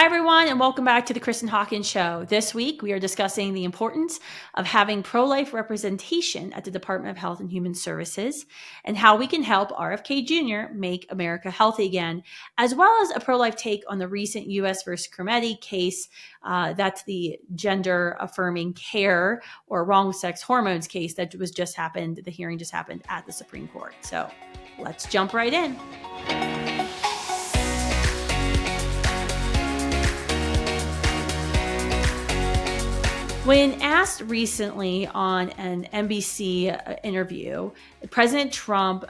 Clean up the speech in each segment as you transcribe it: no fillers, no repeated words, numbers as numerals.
Hi, everyone, and welcome back to the Kristan Hawkins Show. This week, we are discussing the importance of having pro-life representation at the Department of Health and Human Services and how we can help RFK Jr. make America healthy again, as well as a pro-life take on the recent U.S. versus Skrmetti case. That's the gender-affirming care or wrong sex hormones case that was just happened. The hearing just happened at the Supreme Court. So let's jump right in. When asked recently on an NBC interview, President Trump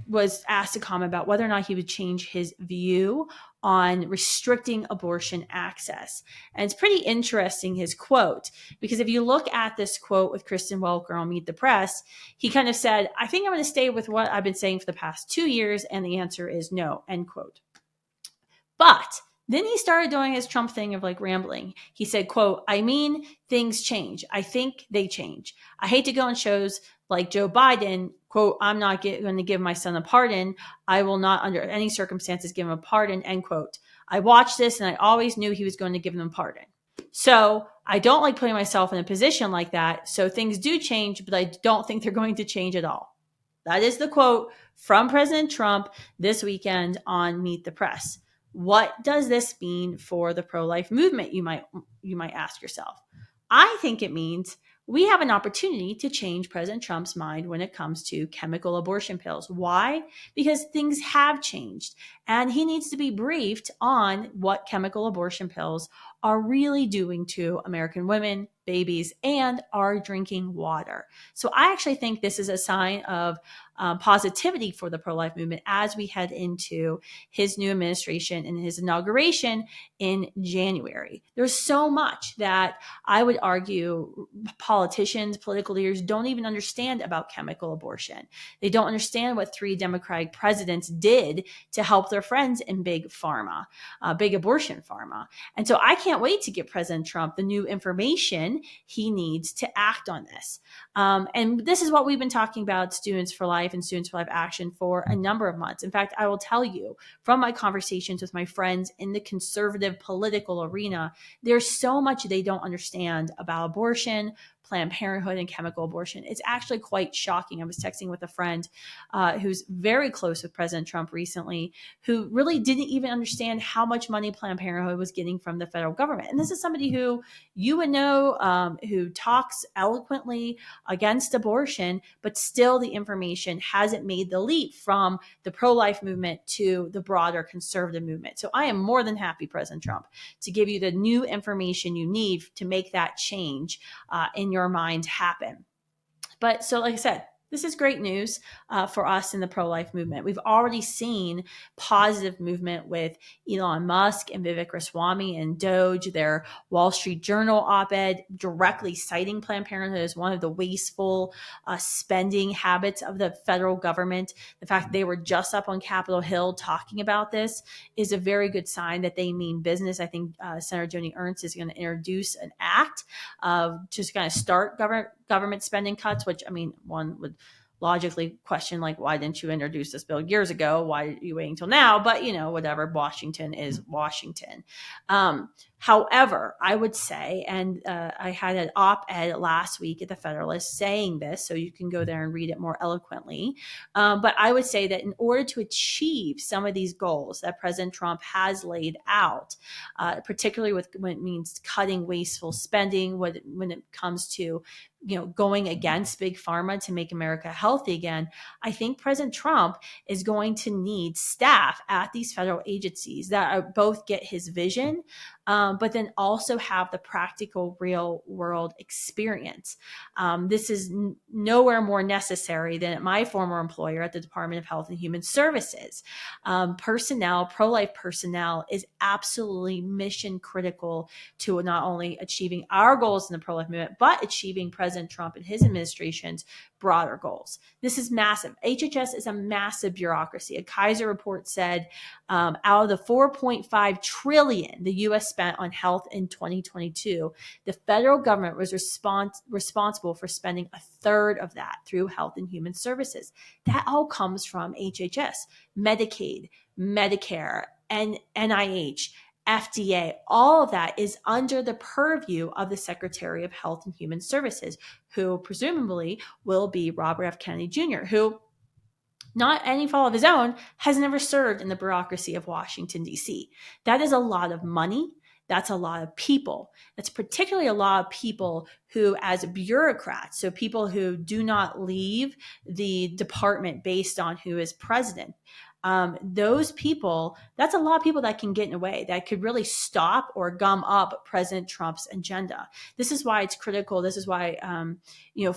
was asked to comment about whether or not he would change his view on restricting abortion access. And it's pretty interesting, his quote, because if you look at this quote with Kristen Welker on Meet the Press, he kind of said, I think I'm going to stay with what I've been saying for the past 2 years, and the answer is no, end quote. But then he started doing his Trump thing of like rambling. He said, quote, I mean, things change. I think they change. I hate to go on shows like Joe Biden, quote, I'm not going to give my son a pardon. I will not under any circumstances give him a pardon, end quote. I watched this and I always knew he was going to give them a pardon. So I don't like putting myself in a position like that. So things do change, but I don't think they're going to change at all. That is the quote from President Trump this weekend on Meet the Press. What does this mean for the pro-life movement, you might ask yourself? I think it means we have an opportunity to change President Trump's mind when it comes to chemical abortion pills. Why? Because things have changed, and he needs to be briefed on what chemical abortion pills are really doing to American women, babies, and our drinking water. So I actually think this is a sign of positivity for the pro-life movement as we head into his new administration and his inauguration in January. There's so much that I would argue politicians, political leaders don't even understand about chemical abortion. They don't understand what 3 Democratic presidents did to help their friends in big pharma, big abortion pharma. And so I can't wait to give President Trump the new information he needs to act on this. And this is what we've been talking about, Students for Life and Students for Life Action, for a number of months. In fact, I will tell you from my conversations with my friends in the conservative political arena, there's so much they don't understand about abortion, Planned Parenthood, and chemical abortion. It's actually quite shocking. I was texting with a friend who's very close with President Trump recently, who really didn't even understand how much money Planned Parenthood was getting from the federal government. And this is somebody who you would know, who talks eloquently against abortion, but still the information hasn't made the leap from the pro-life movement to the broader conservative movement. So I am more than happy, President Trump, to give you the new information you need to make that change in your mind happen. But so, like I said, this is great news for us in the pro-life movement. We've already seen positive movement with Elon Musk and Vivek Ramaswamy and Doge, their Wall Street Journal op-ed directly citing Planned Parenthood as one of the wasteful spending habits of the federal government. The fact that they were just up on Capitol Hill talking about this is a very good sign that they mean business. I think Senator Joni Ernst is going to introduce an act of just going to start government spending cuts, which, I mean, one would logically question, like, why didn't you introduce this bill years ago? Why are you waiting until now? But, whatever, Washington is Washington. However, I would say, and I had an op-ed last week at the Federalist saying this, so you can go there and read it more eloquently. But I would say that in order to achieve some of these goals that President Trump has laid out, particularly when it means cutting wasteful spending, when it comes to going against big pharma to make America healthy again, I think President Trump is going to need staff at these federal agencies that both get his vision, but then also have the practical real world experience. This is nowhere more necessary than at my former employer at the Department of Health and Human Services. Pro-life personnel is absolutely mission critical to not only achieving our goals in the pro-life movement, but achieving President Trump and his administration's broader goals. This is massive. HHS is a massive bureaucracy. A Kaiser report said out of the $4.5 trillion the U.S. spent on health in 2022, the federal government was responsible for spending a third of that through Health and Human Services. That all comes from HHS, Medicaid, Medicare, and NIH, FDA, all of that is under the purview of the Secretary of Health and Human Services, who presumably will be Robert F. Kennedy Jr., who, not any fault of his own, has never served in the bureaucracy of Washington, D.C. That is a lot of money. That's a lot of people. That's particularly a lot of people who, as bureaucrats, so people who do not leave the department based on who is president, those people, that's a lot of people that can get in the way, that could really stop or gum up President Trump's agenda. This is why it's critical. This is why,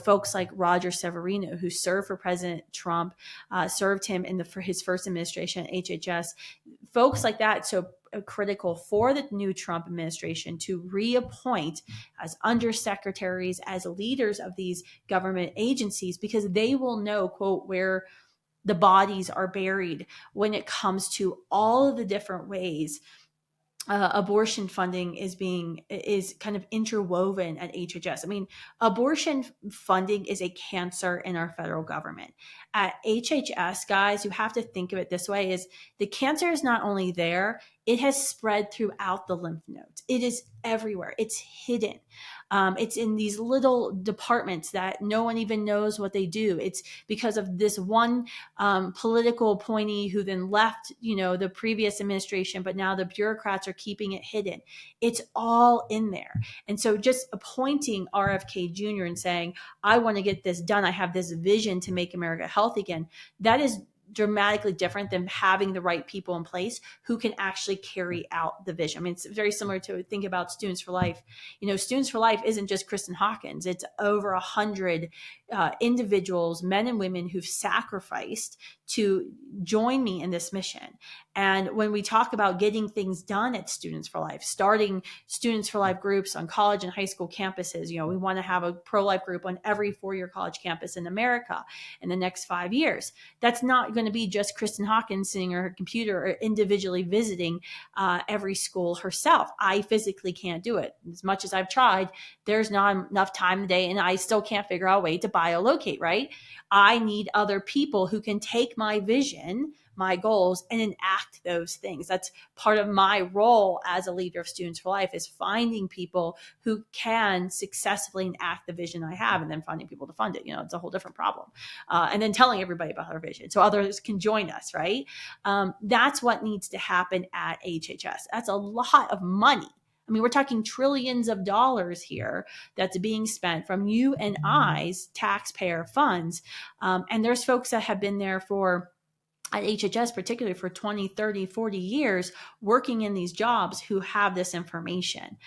folks like Roger Severino, who served for President Trump, served him for his first administration at HHS, folks like that. So critical for the new Trump administration to reappoint as undersecretaries, as leaders of these government agencies, because they will know, quote, where the bodies are buried when it comes to all of the different ways abortion funding is kind of interwoven at HHS. I mean, abortion funding is a cancer in our federal government. At HHS, guys, you have to think of it this way: is the cancer is not only there, it has spread throughout the lymph nodes. It is everywhere. It's hidden. It's in these little departments that no one even knows what they do. It's because of this one political appointee who then left, the previous administration, but now the bureaucrats are keeping it hidden. It's all in there. And so just appointing RFK Jr. and saying, I want to get this done, I have this vision to make America healthy again, that is dramatically different than having the right people in place who can actually carry out the vision. I mean, it's very similar to think about Students for Life. Students for Life isn't just Kristan Hawkins. It's over 100 individuals, men and women, who've sacrificed to join me in this mission. And when we talk about getting things done at Students for Life, starting Students for Life groups on college and high school campuses, we want to have a pro-life group on every four-year college campus in America in the next 5 years. That's not going to be just Kristan Hawkins sitting at her computer or individually visiting every school herself. I physically can't do it. As much as I've tried, there's not enough time today, and I still can't figure out a way to biolocate, right? I need other people who can take my vision, my goals, and enact those things. That's part of my role as a leader of Students for Life, is finding people who can successfully enact the vision I have, and then finding people to fund it. It's a whole different problem. And then telling everybody about our vision so others can join us, right? That's what needs to happen at HHS. That's a lot of money. I mean, we're talking trillions of dollars here that's being spent from you and I's taxpayer funds. And there's folks that have been there at HHS, particularly for 20, 30, 40 years, working in these jobs, who have this information.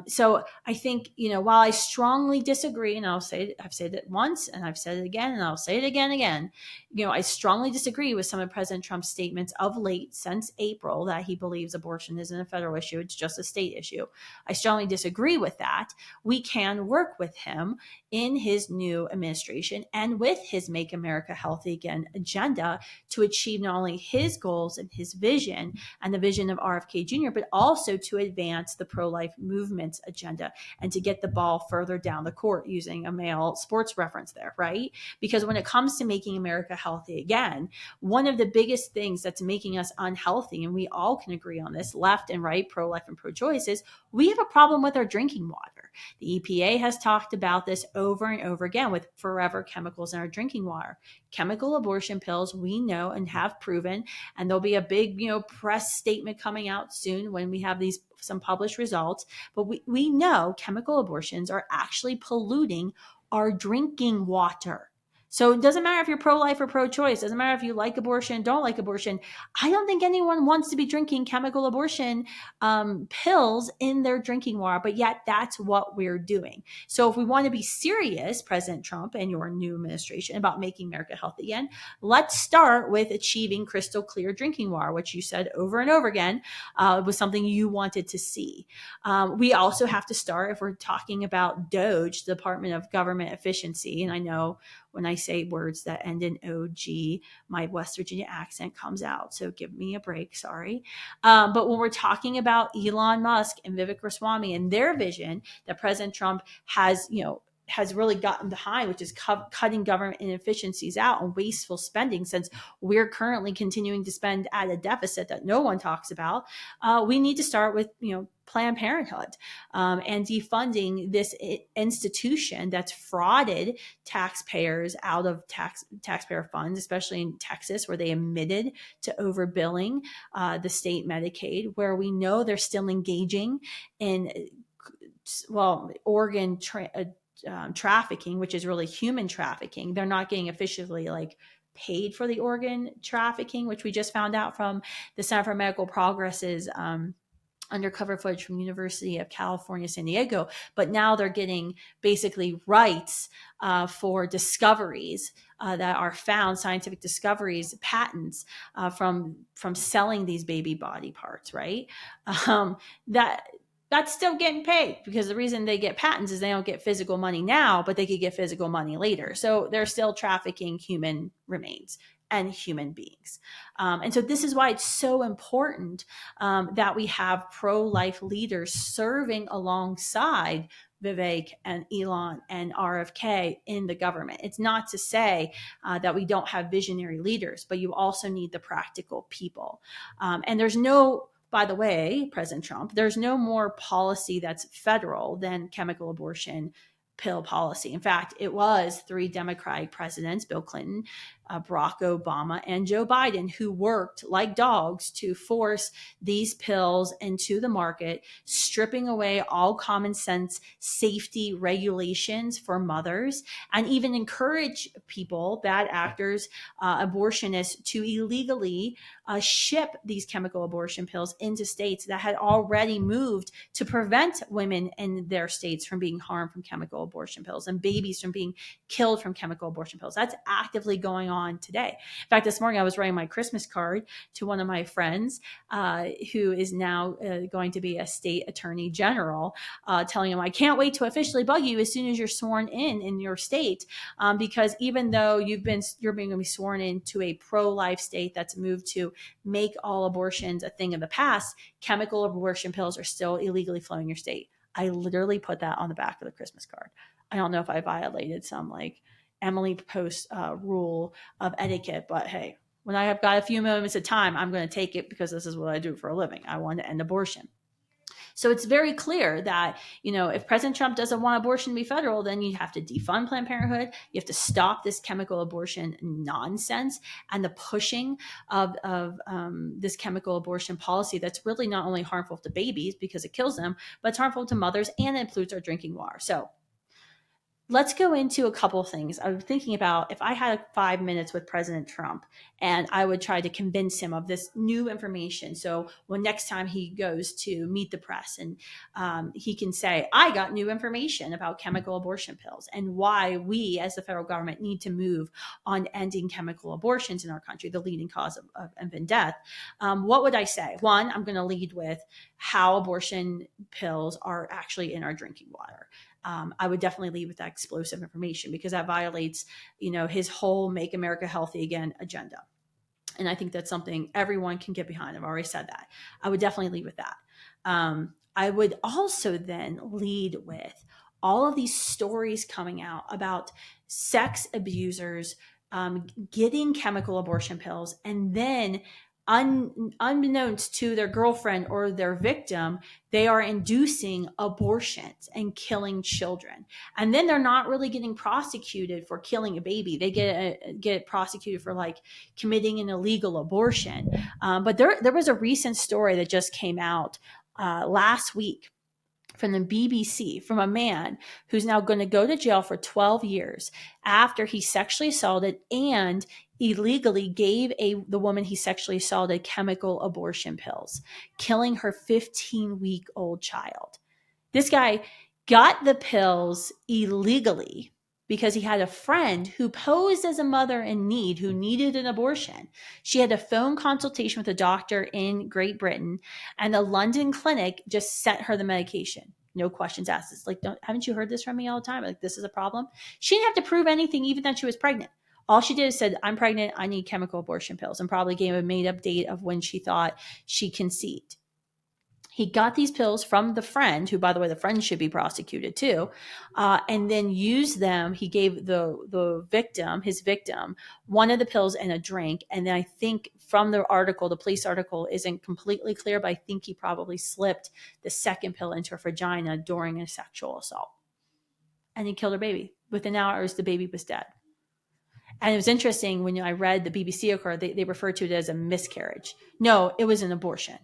So I think, while I strongly disagree, and I've said it once, and I've said it again, and I'll say it again, I strongly disagree with some of President Trump's statements of late, since April, that he believes abortion isn't a federal issue, it's just a state issue. I strongly disagree with that. We can work with him in his new administration and with his Make America Healthy Again agenda to achieve not only his goals and his vision and the vision of RFK Jr., but also to advance the pro-life movement's agenda and to get the ball further down the court, using a male sports reference there, right? Because when it comes to making America healthy again, one of the biggest things that's making us unhealthy, and we all can agree on this, left and right, pro-life and pro-choice, is we have a problem with our drinking water. The EPA has talked about this over and over again with forever chemicals in our drinking water. Chemical abortion pills, we know and have proven, and there'll be a big, press statement coming out soon when we have some published results, but we know chemical abortions are actually polluting our drinking water. So it doesn't matter if you're pro-life or pro-choice. It doesn't matter if you like abortion, don't like abortion. I don't think anyone wants to be drinking chemical abortion pills in their drinking water, but yet that's what we're doing. So if we want to be serious, President Trump and your new administration, about making America healthy again, let's start with achieving crystal clear drinking water, which you said over and over again was something you wanted to see. We also have to start, if we're talking about DOGE, Department of Government Efficiency, and I know when I say words that end in OG, my West Virginia accent comes out. So give me a break, sorry. But when we're talking about Elon Musk and Vivek Ramaswamy and their vision that President Trump has, has really gotten behind, which is cutting government inefficiencies out and wasteful spending, since we're currently continuing to spend at a deficit that no one talks about. We need to start with, Planned Parenthood, and defunding this institution that's frauded taxpayers out of taxpayer funds, especially in Texas, where they admitted to overbilling the state Medicaid, where we know they're still engaging in, organ trafficking, which is really human trafficking. They're not getting officially paid for the organ trafficking, which we just found out from the Center for Medical Progress's undercover footage from University of California, San Diego. But now they're getting basically rights for discoveries that are found, scientific discoveries, patents from selling these baby body parts, right? That's still getting paid, because the reason they get patents is they don't get physical money now, but they could get physical money later. So they're still trafficking human remains and human beings. And so this is why it's so important that we have pro-life leaders serving alongside Vivek and Elon and RFK in the government. It's not to say that we don't have visionary leaders, but you also need the practical people. And there's no, by the way, President Trump, there's no more policy that's federal than chemical abortion pill policy. In fact, it was 3 Democratic presidents, Bill Clinton, Barack Obama, and Joe Biden, who worked like dogs to force these pills into the market, stripping away all common sense safety regulations for mothers, and even encourage people, bad actors, abortionists, to illegally ship these chemical abortion pills into states that had already moved to prevent women in their states from being harmed from chemical abortion pills and babies from being killed from chemical abortion pills. That's actively going on today. In fact, this morning I was writing my Christmas card to one of my friends who is now going to be a state attorney general, telling him, I can't wait to officially bug you as soon as you're sworn in your state, because even though you're being going to be sworn into a pro-life state that's moved to make all abortions a thing of the past, chemical abortion pills are still illegally flowing in your state. I literally put that on the back of the Christmas card. I don't know if I violated some Emily Post rule of etiquette, but hey, when I have got a few moments of time, I'm going to take it, because this is what I do for a living. I want to end abortion. So it's very clear that, if President Trump doesn't want abortion to be federal, then you have to defund Planned Parenthood. You have to stop this chemical abortion nonsense and the pushing of this chemical abortion policy that's really not only harmful to babies because it kills them, but it's harmful to mothers and it pollutes our drinking water. So let's go into a couple of things. I was thinking about if I had 5 minutes with President Trump and I would try to convince him of this new information. So when next time he goes to meet the press and he can say, I got new information about chemical abortion pills and why we as the federal government need to move on ending chemical abortions in our country, the leading cause of infant death. What would I say? One, I'm going to lead with how abortion pills are actually in our drinking water. I would definitely lead with that explosive information, because that violates, his whole Make America Healthy Again agenda. And I think that's something everyone can get behind. I've already said that. I would definitely lead with that. I would also then lead with all of these stories coming out about sex abusers getting chemical abortion pills, and then unbeknownst to their girlfriend or their victim, they are inducing abortions and killing children. And then they're not really getting prosecuted for killing a baby. They get prosecuted for committing an illegal abortion. But there was a recent story that just came out last week from the BBC, from a man who's now going to go to jail for 12 years after he sexually assaulted and illegally gave the woman he sexually assaulted chemical abortion pills, killing her 15-week-old child. This guy got the pills illegally because he had a friend who posed as a mother in need who needed an abortion. She had a phone consultation with a doctor in Great Britain, and the London clinic just sent her the medication. No questions asked. It's haven't you heard this from me all the time? This is a problem. She didn't have to prove anything, even that she was pregnant. All she did is said, I'm pregnant, I need chemical abortion pills, and probably gave a made-up date of when she thought she conceived. He got these pills from the friend, who, by the way, the friend should be prosecuted too, and then used them. He gave the victim, his victim, one of the pills in a drink. And then I think from the article, the police article isn't completely clear, but I think he probably slipped the second pill into her vagina during a sexual assault. And he killed her baby. Within hours, the baby was dead. And it was interesting when I read the BBC article, they referred to it as a miscarriage. No, it was an abortion.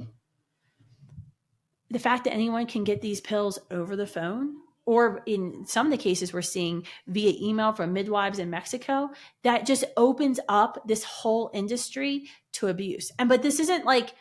The fact that anyone can get these pills over the phone, or in some of the cases we're seeing via email from midwives in Mexico, that just opens up this whole industry to abuse. But this isn't like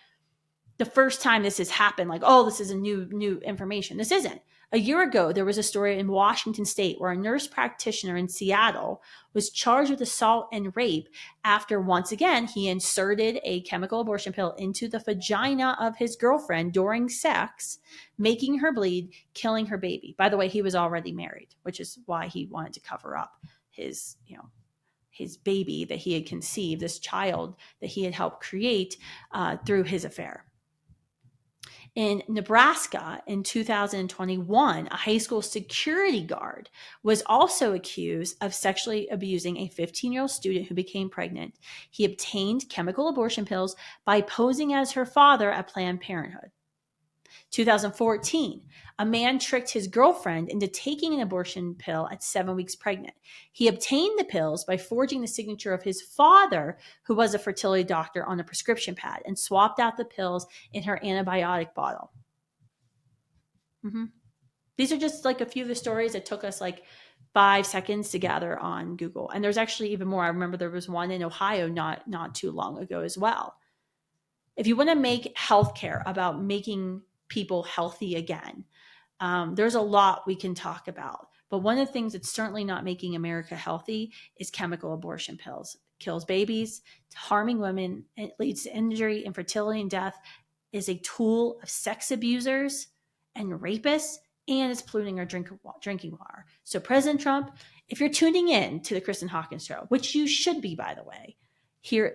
the first time this has happened, like, oh, this is a new information. This isn't. A year ago, there was a story in Washington State where a nurse practitioner in Seattle was charged with assault and rape after, once again, he inserted a chemical abortion pill into the vagina of his girlfriend during sex, making her bleed, killing her baby. By the way, he was already married, which is why he wanted to cover up his baby that he had conceived, this child that he had helped create through his affair. In Nebraska in 2021, a high school security guard was also accused of sexually abusing a 15-year-old student who became pregnant. He obtained chemical abortion pills by posing as her father at Planned Parenthood. 2014, a man tricked his girlfriend into taking an abortion pill at 7 weeks pregnant. He obtained the pills by forging the signature of his father, who was a fertility doctor, on a prescription pad, and swapped out the pills in her antibiotic bottle. These are just like a few of the stories that took us like 5 seconds to gather on Google. And there's actually even more. I remember there was one in Ohio not too long ago as well. If you want to make healthcare about making people healthy again, there's a lot we can talk about. But one of the things that's certainly not making America healthy is chemical abortion pills. It kills babies, it's harming women, it leads to injury, infertility, and death, is a tool of sex abusers and rapists, and it's polluting our drinking water. So President Trump, if you're tuning in to the Kristan Hawkins Show, which you should be, by the way,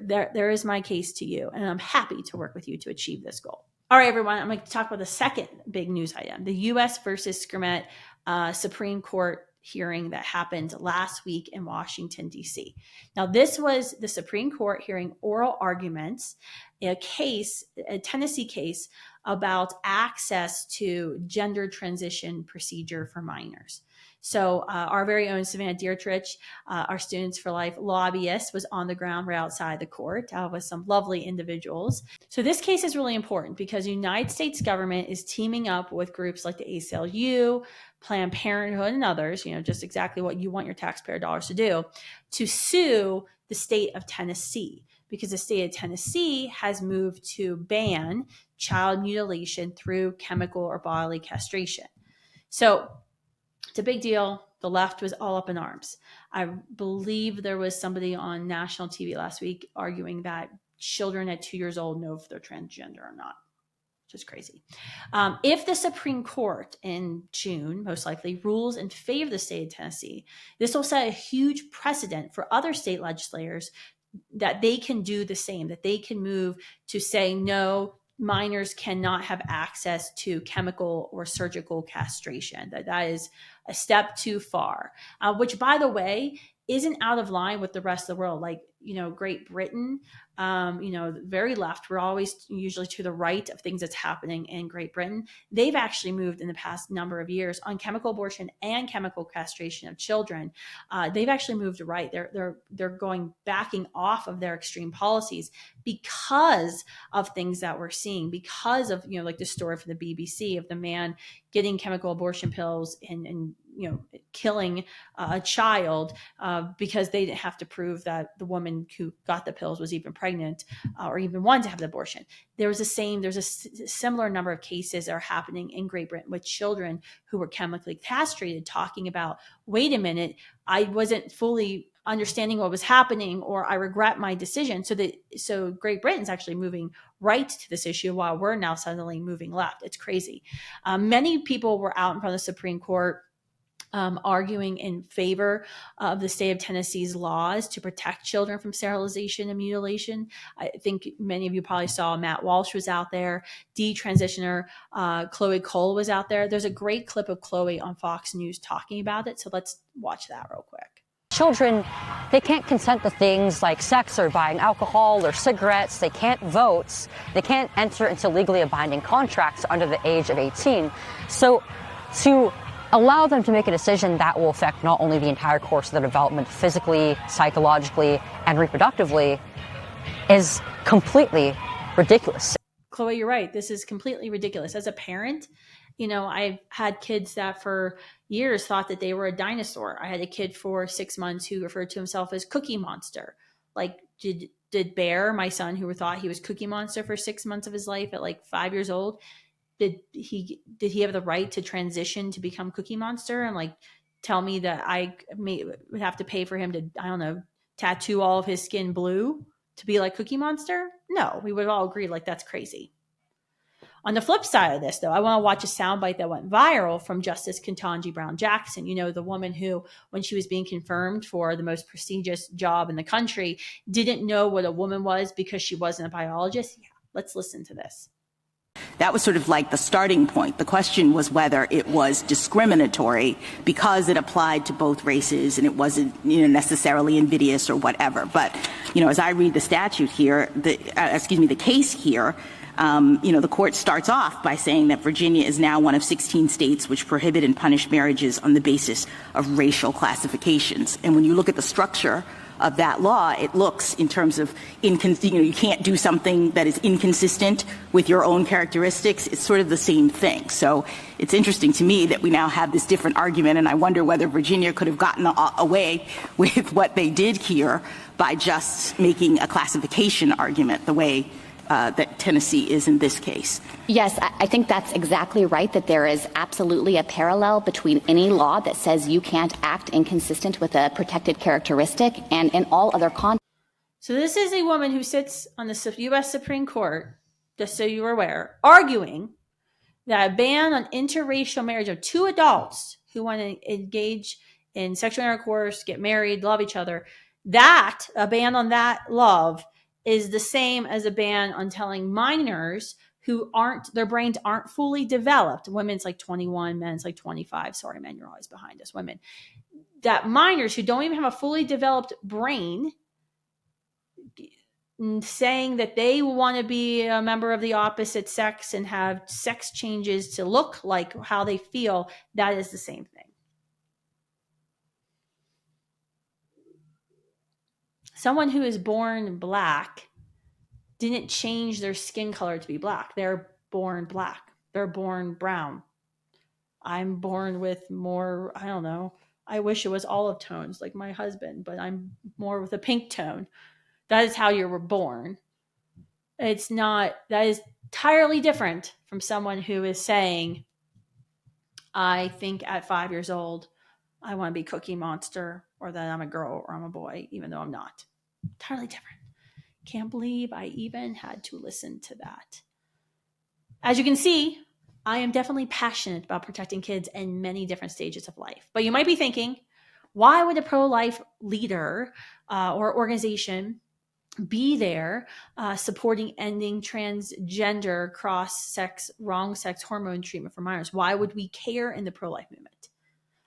there is my case to you, and I'm happy to work with you to achieve this goal. All right, everyone, I'm going to talk about the second big news item, the U.S. versus Skrmett Supreme Court hearing that happened last week in Washington, D.C. Now, this was the Supreme Court hearing oral arguments, a Tennessee case about access to gender transition procedure for minors. So our very own Savannah Dietrich, our Students for Life lobbyist, was on the ground right outside the court with some lovely individuals. So this case is really important because the United States government is teaming up with groups like the ACLU, Planned Parenthood, and others, just exactly what you want your taxpayer dollars to sue the state of Tennessee, because the state of Tennessee has moved to ban child mutilation through chemical or bodily castration. So it's a big deal. The left was all up in arms. I believe there was somebody on national TV last week arguing that children at 2 years old know if they're transgender or not, which is crazy. If the Supreme Court in June, most likely, rules in favor of the state of Tennessee, this will set a huge precedent for other state legislators that they can do the same, that they can move to say, no, minors cannot have access to chemical or surgical castration. That is a step too far, which, by the way, isn't out of line with the rest of the world. Like, Great Britain, very left. We're always usually to the right of things that's happening in Great Britain. They've actually moved in the past number of years on chemical abortion and chemical castration of children. They've actually moved to right. They're backing off of their extreme policies because of things that we're seeing, because of, like the story from the BBC of the man getting chemical abortion pills and killing a child because they didn't have to prove that the woman who got the pills was even pregnant or even wanted to have the abortion. There's a similar number of cases that are happening in Great Britain with children who were chemically castrated, talking about, wait a minute, I wasn't fully understanding what was happening, or I regret my decision. So Great Britain's actually moving right to this issue while we're now suddenly moving left. It's crazy. Many people were out in front of the Supreme Court arguing in favor of the state of Tennessee's laws to protect children from sterilization and mutilation. I think many of you probably saw Matt Walsh was out there, detransitioner Chloe Cole was out there. There's a great clip of Chloe on Fox News talking about it. So let's watch that real quick. Children, they can't consent to things like sex or buying alcohol or cigarettes. They can't vote. They can't enter into legally binding contracts under the age of 18. So to allow them to make a decision that will affect not only the entire course of their development physically, psychologically, and reproductively is completely ridiculous. Chloe, you're right. This is completely ridiculous. As a parent, you know, I've had kids that for years thought that they were a dinosaur. I had a kid for 6 months who referred to himself as Cookie Monster. Like, did Bear, my son, who thought he was Cookie Monster for 6 months of his life at like 5 years old, did he have the right to transition to become Cookie Monster and like tell me that I would have to pay for him to, I don't know, tattoo all of his skin blue to be like Cookie Monster? No, we would all agree like that's crazy. On the flip side of this, though, I want to watch a soundbite that went viral from Justice Ketanji Brown Jackson. You know, the woman who, when she was being confirmed for the most prestigious job in the country, didn't know what a woman was because she wasn't a biologist. Yeah, let's listen to this. That was sort of like the starting point. The question was whether it was discriminatory because it applied to both races and it wasn't, you know, necessarily invidious or whatever. But, you know, as I read the statute here, the case here, you know, the court starts off by saying that Virginia is now one of 16 states which prohibit and punish marriages on the basis of racial classifications. And when you look at the structure of that law, it looks in terms of, you can't do something that is inconsistent with your own characteristics. It's sort of the same thing. So it's interesting to me that we now have this different argument, and I wonder whether Virginia could have gotten away with what they did here by just making a classification argument the way that Tennessee is in this case. Yes, I think that's exactly right, that there is absolutely a parallel between any law that says you can't act inconsistent with a protected characteristic and in all other contexts. So this is a woman who sits on the U.S. Supreme Court, just so you're aware, arguing that a ban on interracial marriage of two adults who want to engage in sexual intercourse, get married, love each other, that a ban on that love is the same as a ban on telling minors who their brains aren't fully developed. Women's like 21, men's like 25. Sorry, men, you're always behind us, women. That minors who don't even have a fully developed brain saying that they want to be a member of the opposite sex and have sex changes to look like how they feel, that is the same thing. Someone who is born black didn't change their skin color to be black. They're born black. They're born brown. I'm born with more, I don't know, I wish it was olive tones like my husband, but I'm more with a pink tone. That is how you were born. That is entirely different from someone who is saying, I think at 5 years old, I want to be Cookie Monster, or that I'm a girl or I'm a boy, even though I'm not. Entirely different. Can't believe I even had to listen to that. As you can see, I am definitely passionate about protecting kids in many different stages of life. But you might be thinking, why would a pro-life leader or organization be there supporting ending transgender, cross-sex, wrong-sex hormone treatment for minors? Why would we care in the pro-life movement?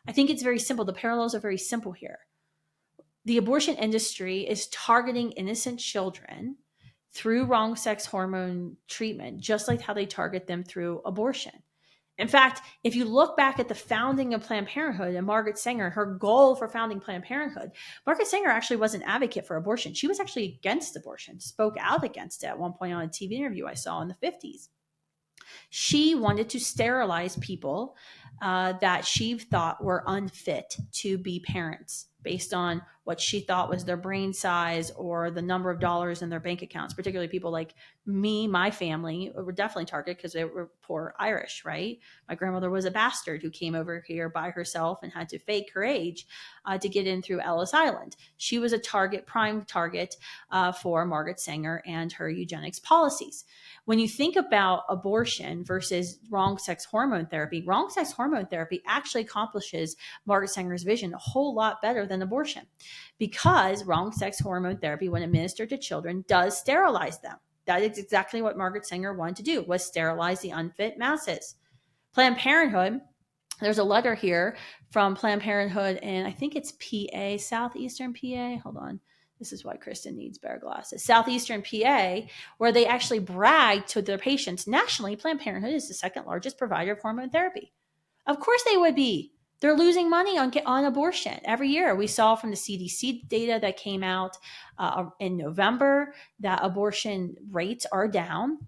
I think it's very simple. The parallels are very simple here. The abortion industry is targeting innocent children through wrong sex hormone treatment, just like how they target them through abortion. In fact, if you look back at the founding of Planned Parenthood and Margaret Sanger, her goal for founding Planned Parenthood, Margaret Sanger actually was an advocate for abortion. She was actually against abortion, spoke out against it at one point on a TV interview I saw in the 50s. She wanted to sterilize people that she thought were unfit to be parents based on what she thought was their brain size or the number of dollars in their bank accounts. Particularly people like me, my family were definitely targeted because they were poor Irish, right? My grandmother was a bastard who came over here by herself and had to fake her age to get in through Ellis Island. She was a prime target for Margaret Sanger and her eugenics policies. When you think about abortion versus wrong sex hormone therapy actually accomplishes Margaret Sanger's vision a whole lot better than abortion, because wrong sex hormone therapy, when administered to children, does sterilize them. That is exactly what Margaret Sanger wanted to do, was sterilize the unfit masses. Planned Parenthood, there's a letter here from Planned Parenthood, and I think it's PA, Southeastern PA. Hold on. This is why Kristan needs better glasses. Southeastern PA, where they actually brag to their patients. Nationally, Planned Parenthood is the second largest provider of hormone therapy. Of course they would be. They're losing money on abortion every year. We saw from the CDC data that came out in November that abortion rates are down.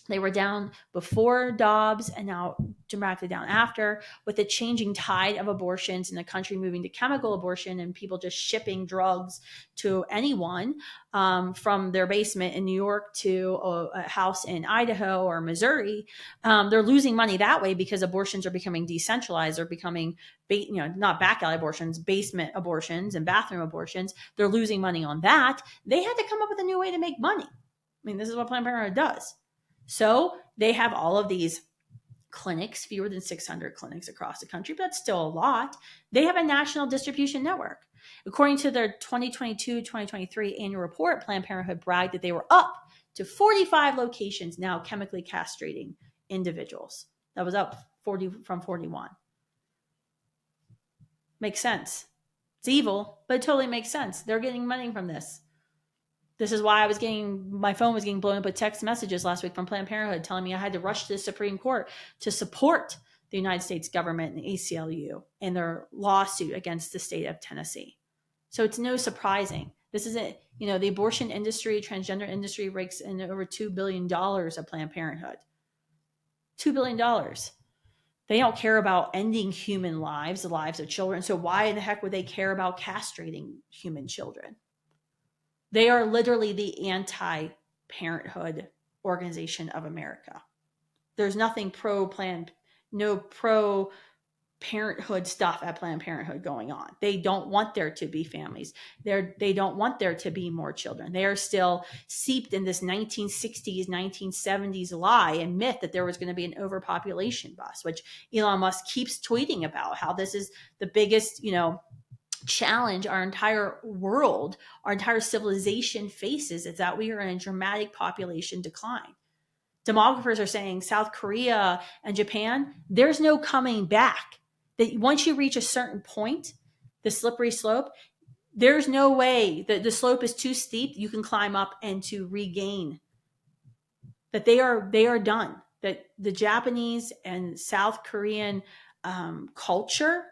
They were down before Dobbs and now dramatically down after, with the changing tide of abortions in the country moving to chemical abortion and people just shipping drugs to anyone from their basement in New York to a house in Idaho or Missouri. They're losing money that way because abortions are becoming decentralized. They're becoming, not back alley abortions, basement abortions and bathroom abortions. They're losing money on that. They had to come up with a new way to make money. This is what Planned Parenthood does. So they have all of these clinics, fewer than 600 clinics across the country, but that's still a lot. They have a national distribution network. According to their 2022-2023 annual report, Planned Parenthood bragged that they were up to 45 locations now chemically castrating individuals. That was up from 41. Makes sense. It's evil, but it totally makes sense. They're getting money from this. This is why my phone was getting blown up with text messages last week from Planned Parenthood telling me I had to rush to the Supreme Court to support the United States government and the ACLU in their lawsuit against the state of Tennessee. So it's no surprising. This isn't, the abortion industry, transgender industry rakes in over $2 billion of Planned Parenthood. $2 billion. They don't care about ending human lives, the lives of children. So why in the heck would they care about castrating human children? They are literally the anti-parenthood organization of America. There's nothing no pro-parenthood stuff at Planned Parenthood going on. They don't want there to be families. They don't want there to be more children. They are still seeped in this 1960s, 1970s lie and myth that there was going to be an overpopulation bust, which Elon Musk keeps tweeting about, how this is the biggest, challenge our entire world, our entire civilization faces, is that we are in a dramatic population decline. Demographers are saying South Korea and Japan, there's no coming back. That once you reach a certain point, the slippery slope, there's no way that the slope is too steep. You can climb up and to regain. That they are done. That the Japanese and South Korean culture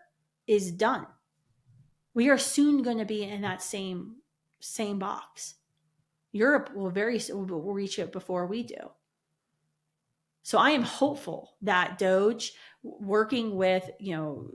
is done. We are soon going to be in that same box. Europe will reach it before we do. So I am hopeful that DOGE, working with,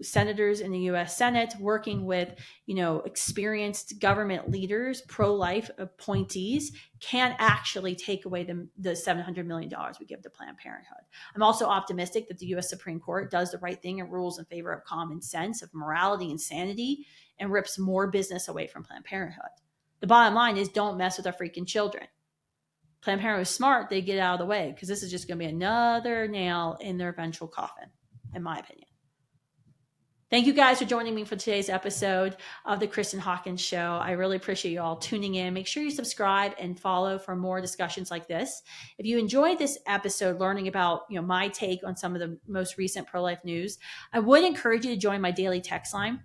senators in the U.S. Senate, working with, experienced government leaders, pro-life appointees, can actually take away the $700 million we give to Planned Parenthood. I'm also optimistic that the U.S. Supreme Court does the right thing and rules in favor of common sense, of morality and sanity, and rips more business away from Planned Parenthood. The bottom line is, don't mess with our freaking children. Planned Parenthood is smart. They get out of the way, because this is just going to be another nail in their eventual coffin, in my opinion. Thank you guys for joining me for today's episode of the Kristan Hawkins Show. I really appreciate you all tuning in. Make sure you subscribe and follow for more discussions like this. If you enjoyed this episode, learning about my take on some of the most recent pro-life news, I would encourage you to join my daily text line.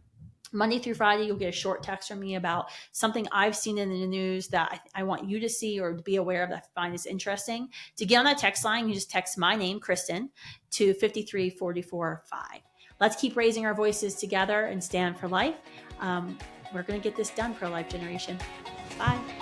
Monday through Friday, you'll get a short text from me about something I've seen in the news that I want you to see or to be aware of, that I find is interesting. To get on that text line, you just text my name, Kristan, to 53445. Let's keep raising our voices together and stand for life. We're going to get this done, pro-life generation. Bye.